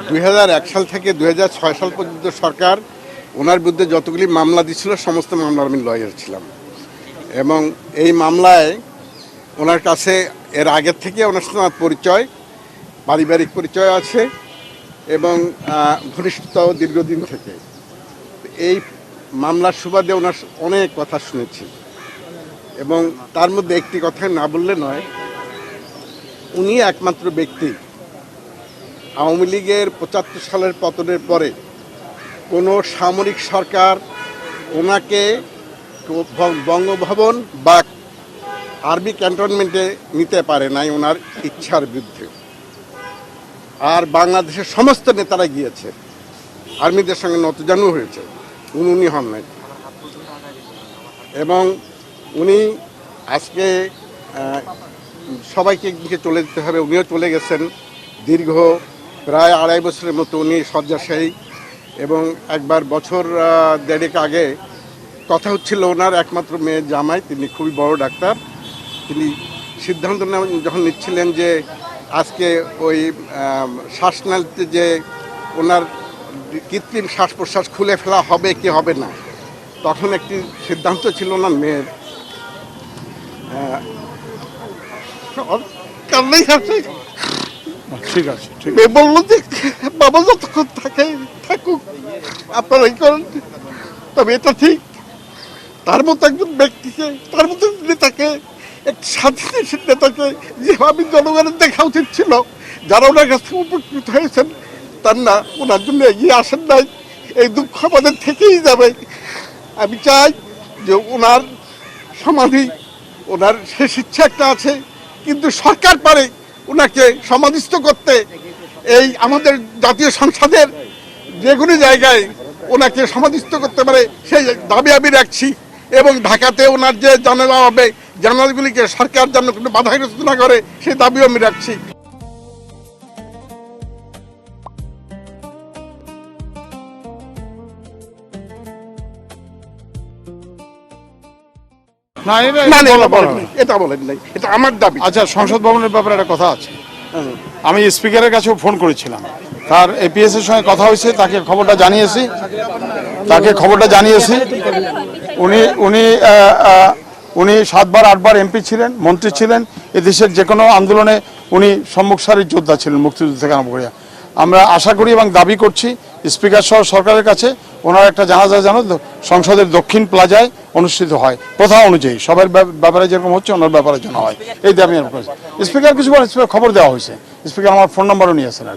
2001 সাল থেকে 2006 সাল পর্যন্ত সরকার ওনার বিরুদ্ধে যতগুলি মামলা দিয়েছিল সমস্ত মামলার আমি লয়ার ছিলাম এবং এই মামলায় ওনার কাছে এর আগের থেকে ওনার সাথে আমার পরিচয়, পারিবারিক পরিচয় আছে এবং ঘনিষ্ঠতাও দীর্ঘদিন থেকে। এই মামলার সুবাদে ওনার অনেক কথা শুনেছি এবং তার মধ্যে একটি কথা না বললে নয়, উনি একমাত্র ব্যক্তি আওয়ামী লীগের 75 সালের পতনের পরে কোনো সামরিক সরকার ওনাকে বঙ্গভবন বা আর্মি ক্যান্টনমেন্টে নিতে পারে নাই ওনার ইচ্ছার বিরুদ্ধে। আর বাংলাদেশের সমস্ত নেতারা গিয়েছে, আর্মিদের সঙ্গে নতজানু হয়েছে, উনি হন নাই। এবং উনি আজকে সবাইকে দিকে চলে যেতে হবে, উনিও চলে গেছেন। দীর্ঘ প্রায় 2.5 বছরের মতো উনি শয্যাশায়ী এবং একবার বছর দেড়েক আগে কথা হচ্ছিল ওনার একমাত্র মেয়ের জামাই, তিনি খুবই বড় ডাক্তার, তিনি সিদ্ধান্ত যখন নিচ্ছিলেন যে আজকে ওই শ্বাসনালীতে যে ওনার কৃত্রিম শ্বাস প্রশ্বাস খুলে ফেলা হবে কি হবে না, তখন একটি সিদ্ধান্ত ছিল ওনার মেয়ের। ঠিক আছে, মেয়ে বললো যে বাবা যতক্ষণ থাকুক আপনারাই করেন। তবে এটা ঠিক, তার মতো একজন ব্যক্তিকে, তার মতো নেতাকে, এক স্বাধীন নেতাকে যেভাবে জনগণের দেখা উচিত ছিল, যারা ওনার কাছ থেকে উপকৃত হয়েছেন তার না ওনার জন্য এগিয়ে আসেন নাই, এই দুঃখ আমাদের থেকেই যাবে। আমি চাই যে ওনার সমাধি, ওনার শেষ ইচ্ছা একটা আছে, কিন্তু সরকার পারে ওনাকে সমাধিস্থ করতে। এই আমাদের জাতীয় সংসদের যে কোনো জায়গায় ওনাকে সমাধিস্থ করতে পারে সেই দাবি আমি রাখছি এবং ঢাকাতে ওনার যে জানালা হবে, জানালাগুলিকে সরকার যেন কোনো বাধাগ্রস্ত না করে সেই দাবিও আমি রাখছি। না এটা বলেন নাই, এটা আমার দাবি। আচ্ছা, সংসদ ভবনের ব্যাপারে একটা কথা আছে। আমি স্পিকারের কাছেও ফোন করেছিলাম, তার এপিএস এর সঙ্গে কথা হয়েছে, তাকে খবরটা জানিয়েছি। উনি 7 বার 8 বার এমপি ছিলেন, মন্ত্রী ছিলেন, এদেশের যে কোনো আন্দোলনে উনি সম্মুখ সারির যোদ্ধা ছিলেন মুক্তিযুদ্ধ থেকে আরম্ভ করে। আমরা আশা করি এবং দাবি করছি স্পিকার সহ সরকারের কাছে ওনার একটা জানাজা যেন সংসদের দক্ষিণ প্লাজায় অনুষ্ঠিত হয়, প্রথা অনুযায়ী সবার ব্যাপারে যেরকম হচ্ছে ওনার ব্যাপারে যেন হয়, এই দাবি আমি করছি। স্পিকার কিছু বলেন, খবর দেওয়া হয়েছে, স্পিকার আমার ফোন নাম্বারও নিয়েছেন আর কি।